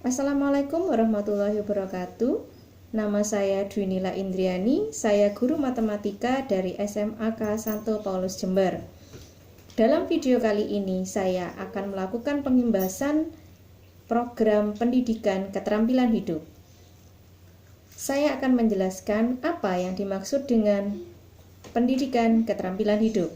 Assalamualaikum warahmatullahi wabarakatuh. Nama saya Dwinila Indriani, saya guru matematika dari SMAK Santo Paulus Jember. Dalam video kali ini saya akan melakukan pembahasan program pendidikan keterampilan hidup. Saya akan menjelaskan apa yang dimaksud dengan pendidikan keterampilan hidup.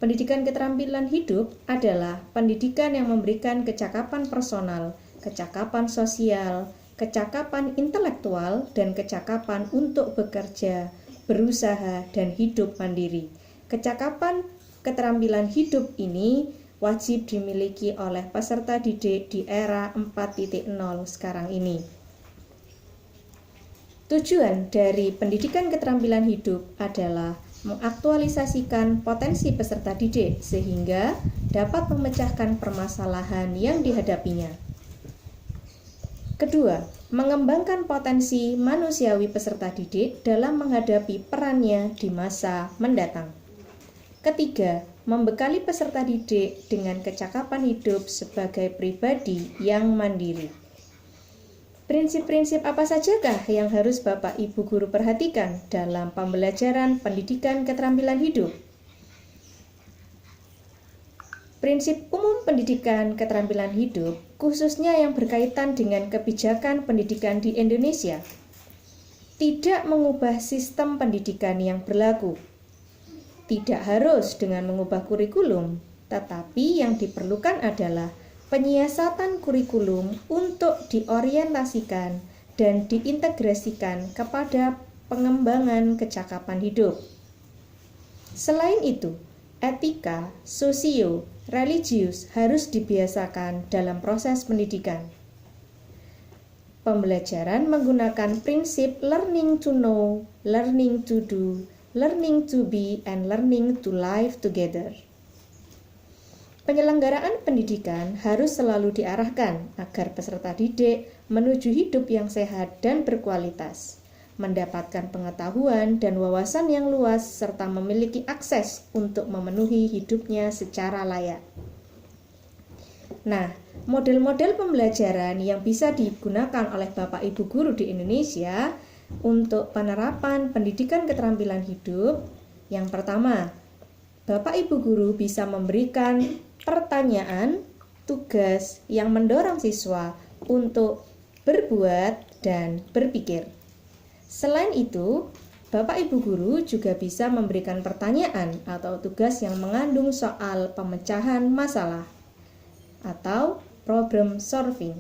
Pendidikan keterampilan hidup adalah pendidikan yang memberikan kecakapan personal, kecakapan sosial, kecakapan intelektual, dan kecakapan untuk bekerja, berusaha, dan hidup mandiri. Kecakapan keterampilan hidup ini wajib dimiliki oleh peserta didik di era 4.0 sekarang ini. Tujuan dari pendidikan keterampilan hidup adalah mengaktualisasikan potensi peserta didik sehingga dapat memecahkan permasalahan yang dihadapinya. Kedua, mengembangkan potensi manusiawi peserta didik dalam menghadapi perannya di masa mendatang. Ketiga, membekali peserta didik dengan kecakapan hidup sebagai pribadi yang mandiri. Prinsip-prinsip apa sajakah yang harus Bapak Ibu guru perhatikan dalam pembelajaran pendidikan keterampilan hidup? Prinsip umum pendidikan keterampilan hidup, khususnya yang berkaitan dengan kebijakan pendidikan di Indonesia, tidak mengubah sistem pendidikan yang berlaku. Tidak harus dengan mengubah kurikulum, tetapi yang diperlukan adalah penyiasatan kurikulum untuk diorientasikan dan diintegrasikan kepada pengembangan kecakapan hidup. Selain itu, etika, sosio, religius harus dibiasakan dalam proses pendidikan. Pembelajaran menggunakan prinsip learning to know, learning to do, learning to be, and learning to live together. Penyelenggaraan pendidikan harus selalu diarahkan agar peserta didik menuju hidup yang sehat dan berkualitas, mendapatkan pengetahuan dan wawasan yang luas, serta memiliki akses untuk memenuhi hidupnya secara layak. Nah, model-model pembelajaran yang bisa digunakan oleh Bapak Ibu guru di Indonesia untuk penerapan pendidikan keterampilan hidup, yang pertama, Bapak Ibu guru bisa memberikan pertanyaan, tugas yang mendorong siswa untuk berbuat dan berpikir. Selain itu, Bapak Ibu guru juga bisa memberikan pertanyaan atau tugas yang mengandung soal pemecahan masalah atau problem solving.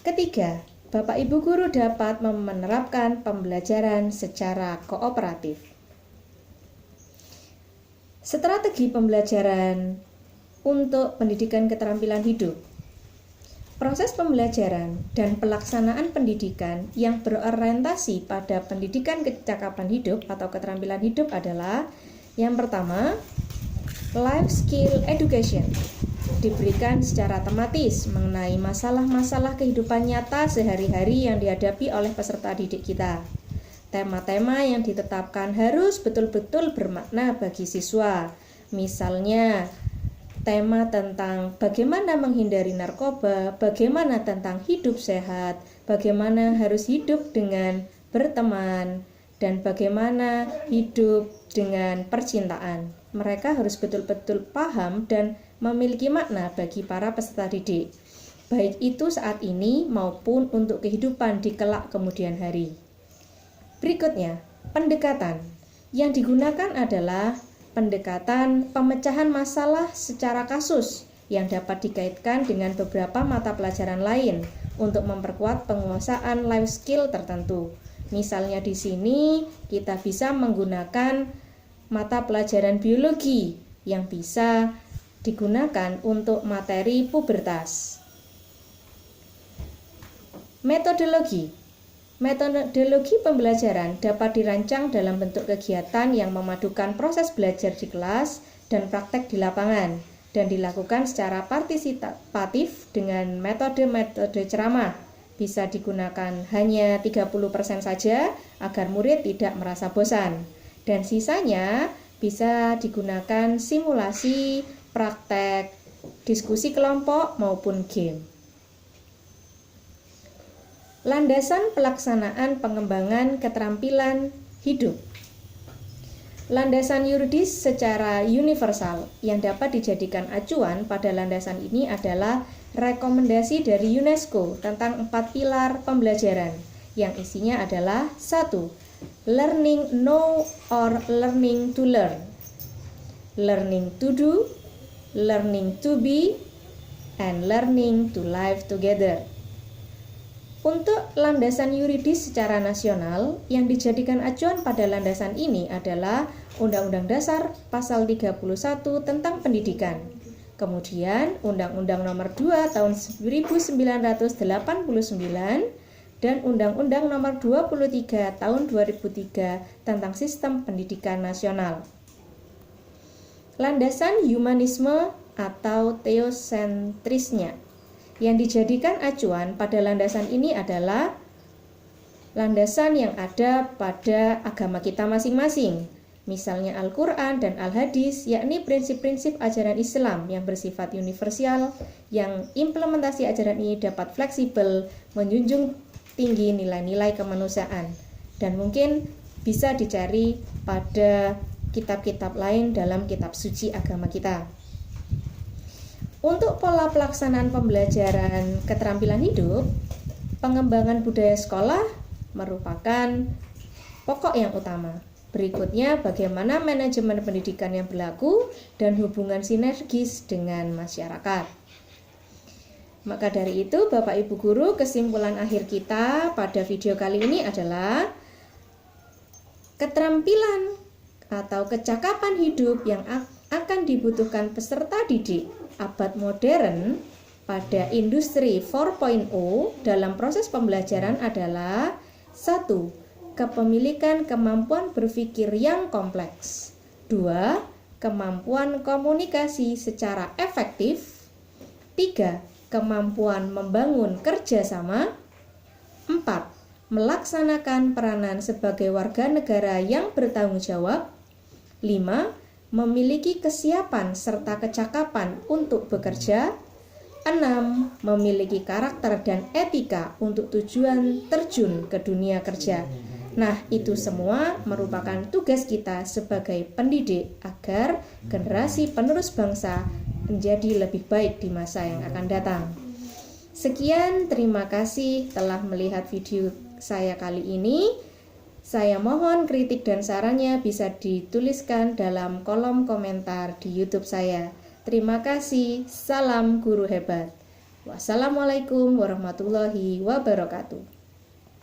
Ketiga, Bapak Ibu guru dapat menerapkan pembelajaran secara kooperatif. Strategi pembelajaran untuk pendidikan keterampilan hidup. Proses pembelajaran dan pelaksanaan pendidikan yang berorientasi pada pendidikan kecakapan hidup atau keterampilan hidup adalah yang pertama, life skill education. Diberikan secara tematis mengenai masalah-masalah kehidupan nyata sehari-hari yang dihadapi oleh peserta didik kita. Tema-tema yang ditetapkan harus betul-betul bermakna bagi siswa. Misalnya, tema tentang bagaimana menghindari narkoba, bagaimana tentang hidup sehat, bagaimana harus hidup dengan berteman, dan bagaimana hidup dengan percintaan. Mereka harus betul-betul paham dan memiliki makna bagi para peserta didik, baik itu saat ini maupun untuk kehidupan di kelak kemudian hari. Berikutnya, pendekatan. Yang digunakan adalah pendekatan pemecahan masalah secara kasus yang dapat dikaitkan dengan beberapa mata pelajaran lain untuk memperkuat penguasaan life skill tertentu. Misalnya di sini kita bisa menggunakan mata pelajaran biologi yang bisa digunakan untuk materi pubertas. Metodologi. Metodologi pembelajaran dapat dirancang dalam bentuk kegiatan yang memadukan proses belajar di kelas dan praktek di lapangan dan dilakukan secara partisipatif dengan metode-metode ceramah. Bisa digunakan hanya 30% saja agar murid tidak merasa bosan, dan sisanya bisa digunakan simulasi, praktek, diskusi kelompok maupun game. Landasan pelaksanaan pengembangan keterampilan hidup. Landasan yuridis secara universal yang dapat dijadikan acuan pada landasan ini adalah rekomendasi dari UNESCO tentang 4 pilar pembelajaran yang isinya adalah 1. Learning know or learning to learn, learning to do, learning to be, and learning to live together. Untuk landasan yuridis secara nasional, yang dijadikan acuan pada landasan ini adalah Undang-Undang Dasar Pasal 31 tentang pendidikan. Kemudian Undang-Undang Nomor 2 Tahun 1989 dan Undang-Undang Nomor 23 Tahun 2003 tentang Sistem Pendidikan Nasional. Landasan humanisme atau teosentrisnya yang dijadikan acuan pada landasan ini adalah landasan yang ada pada agama kita masing-masing, misalnya Al-Quran dan Al-Hadis, yakni prinsip-prinsip ajaran Islam yang bersifat universal, yang implementasi ajaran ini dapat fleksibel, menjunjung tinggi nilai-nilai kemanusiaan, dan mungkin bisa dicari pada kitab-kitab lain dalam kitab suci agama kita. Untuk pola pelaksanaan pembelajaran keterampilan hidup, pengembangan budaya sekolah merupakan pokok yang utama. Berikutnya, bagaimana manajemen pendidikan yang berlaku dan hubungan sinergis dengan masyarakat. Maka dari itu, Bapak Ibu Guru, kesimpulan akhir kita pada video kali ini adalah keterampilan atau kecakapan hidup yang akan dibutuhkan peserta didik abad modern pada industri 4.0 dalam proses pembelajaran adalah 1. Kepemilikan kemampuan berpikir yang kompleks. 2. Kemampuan komunikasi secara efektif. 3. Kemampuan membangun kerjasama. 4. Melaksanakan peranan sebagai warga negara yang bertanggung jawab. 5. Memiliki kesiapan serta kecakapan untuk bekerja. 6. Memiliki karakter dan etika untuk tujuan terjun ke dunia kerja. Nah, itu semua merupakan tugas kita sebagai pendidik agar generasi penerus bangsa menjadi lebih baik di masa yang akan datang. Sekian, terima kasih telah melihat video saya kali ini. Saya mohon kritik dan sarannya bisa dituliskan dalam kolom komentar di YouTube saya. Terima kasih. Salam guru hebat. Wassalamualaikum warahmatullahi wabarakatuh.